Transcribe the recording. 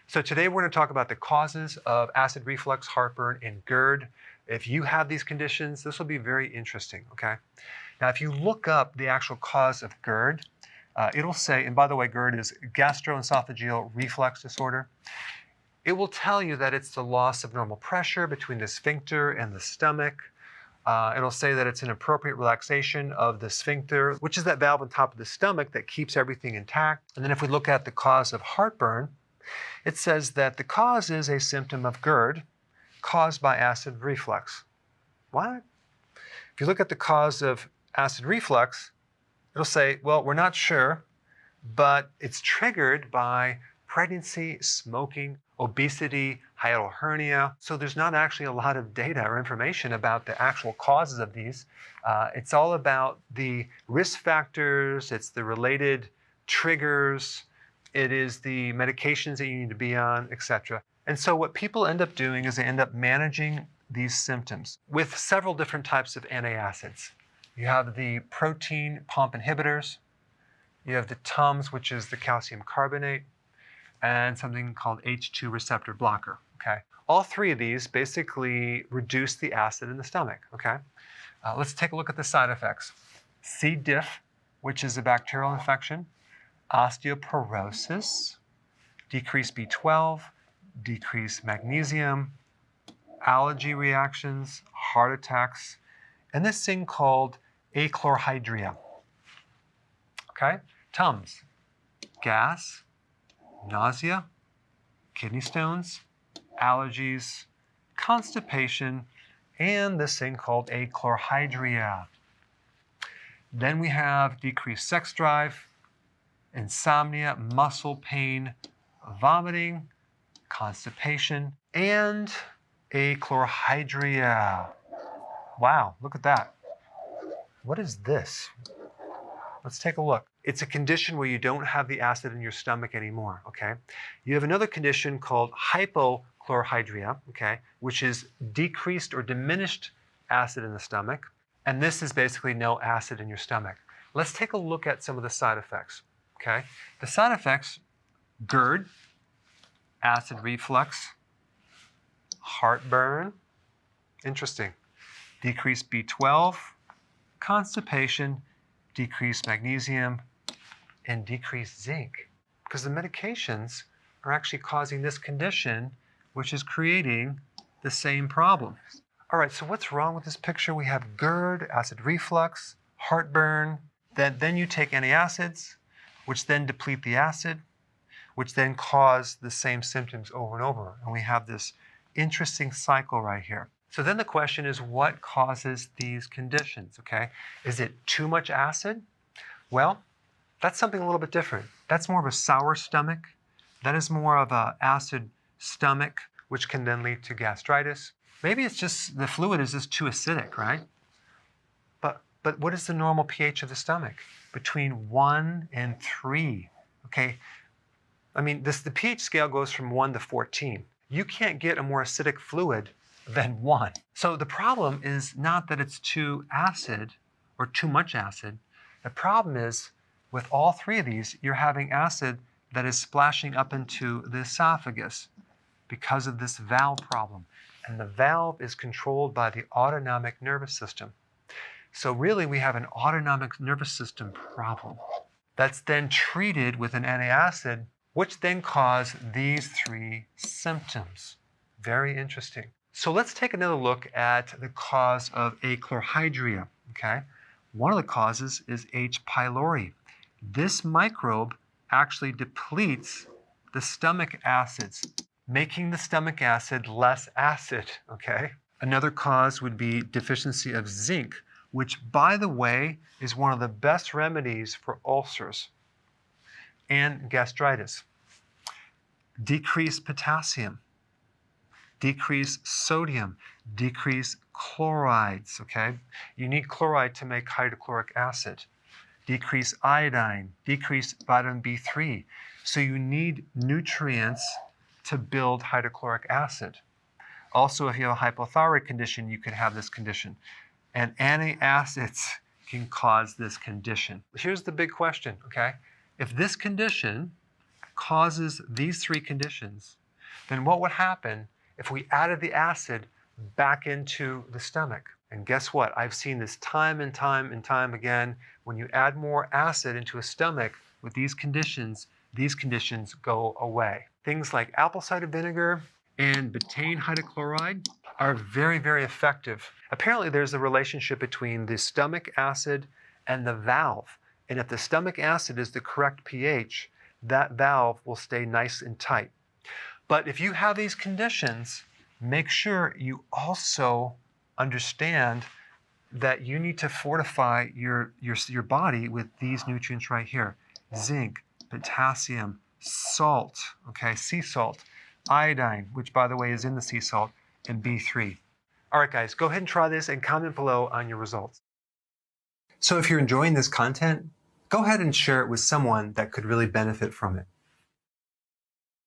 So today we're going to talk about the causes of acid reflux, heartburn, and GERD. If you have these conditions, this will be very interesting, okay? Now, if you look up the actual cause of GERD, it'll say, and by the way, GERD is gastroesophageal reflux disorder. It will tell you that it's the loss of normal pressure between the sphincter and the stomach. It'll say that it's an appropriate relaxation of the sphincter, which is that valve on top of the stomach that keeps everything intact. And then if we look at the cause of heartburn, it says that the cause is a symptom of GERD caused by acid reflux. What? If you look at the cause of acid reflux, it'll say, well, we're not sure, but it's triggered by pregnancy, smoking, obesity, hiatal hernia. So there's not actually a lot of data or information about the actual causes of these. It's all about the risk factors, it's the related triggers, it is the medications that you need to be on, etc. And so what people end up doing is they end up managing these symptoms with several different types of antacids. You have the protein pump inhibitors, you have the TUMS, which is the calcium carbonate, and something called H2 receptor blocker, okay? All three of these basically reduce the acid in the stomach, okay? Let's take a look at the side effects. C. diff, which is a bacterial infection, osteoporosis, decreased B12, decreased magnesium, allergy reactions, heart attacks, and this thing called achlorhydria, okay? TUMS, gas, nausea, kidney stones, allergies, constipation, and this thing called achlorhydria. Then we have decreased sex drive, insomnia, muscle pain, vomiting, constipation, and achlorhydria. Wow, look at that. What is this? Let's take a look. It's a condition where you don't have the acid in your stomach anymore, okay? You have another condition called hypochlorhydria, okay, which is decreased or diminished acid in the stomach. And this is basically no acid in your stomach. Let's take a look at some of the side effects, okay? The side effects, GERD, acid reflux, heartburn, interesting, decreased B12, constipation, decreased magnesium, and decreased zinc. Because the medications are actually causing this condition, which is creating the same problem. All right, so what's wrong with this picture? We have GERD, acid reflux, heartburn, then you take antacids, which then deplete the acid, which then cause the same symptoms over and over. And we have this interesting cycle right here. So then the question is, what causes these conditions, okay? Is it too much acid? Well, that's something a little bit different. That's more of a sour stomach. That is more of an acid stomach, which can then lead to gastritis. Maybe it's just the fluid is just too acidic, right? But what is the normal pH of the stomach? Between 1 and 3, okay? I mean, the pH scale goes from 1 to 14. You can't get a more acidic fluid than 1. So the problem is not that it's too acid or too much acid. The problem is with all three of these, you're having acid that is splashing up into the esophagus because of this valve problem. And the valve is controlled by the autonomic nervous system. So really we have an autonomic nervous system problem that's then treated with an antacid, which then cause these three symptoms. Very interesting. So let's take another look at the cause of achlorhydria, okay? One of the causes is H. pylori. This microbe actually depletes the stomach acids, making the stomach acid less acid, okay? Another cause would be deficiency of zinc, which, by the way, is one of the best remedies for ulcers and gastritis. Decreased potassium, decreased sodium, decreased chlorides, okay? You need chloride to make hydrochloric acid. Decreased iodine, decreased vitamin B3. So you need nutrients to build hydrochloric acid. Also, if you have a hypothyroid condition, you could have this condition. And antacids can cause this condition. Here's the big question, okay? If this condition causes these three conditions, then what would happen if we added the acid back into the stomach? And guess what? I've seen this time and time and time again. When you add more acid into a stomach with these conditions go away. Things like apple cider vinegar and betaine hydrochloride are very, very effective. Apparently, there's a relationship between the stomach acid and the valve. And if the stomach acid is the correct pH, that valve will stay nice and tight. But if you have these conditions, make sure you also understand that you need to fortify your body with these nutrients right here. Zinc, potassium, salt, okay, sea salt, iodine, which by the way is in the sea salt, and B3. All right, guys, go ahead and try this and comment below on your results. So if you're enjoying this content, go ahead and share it with someone that could really benefit from it.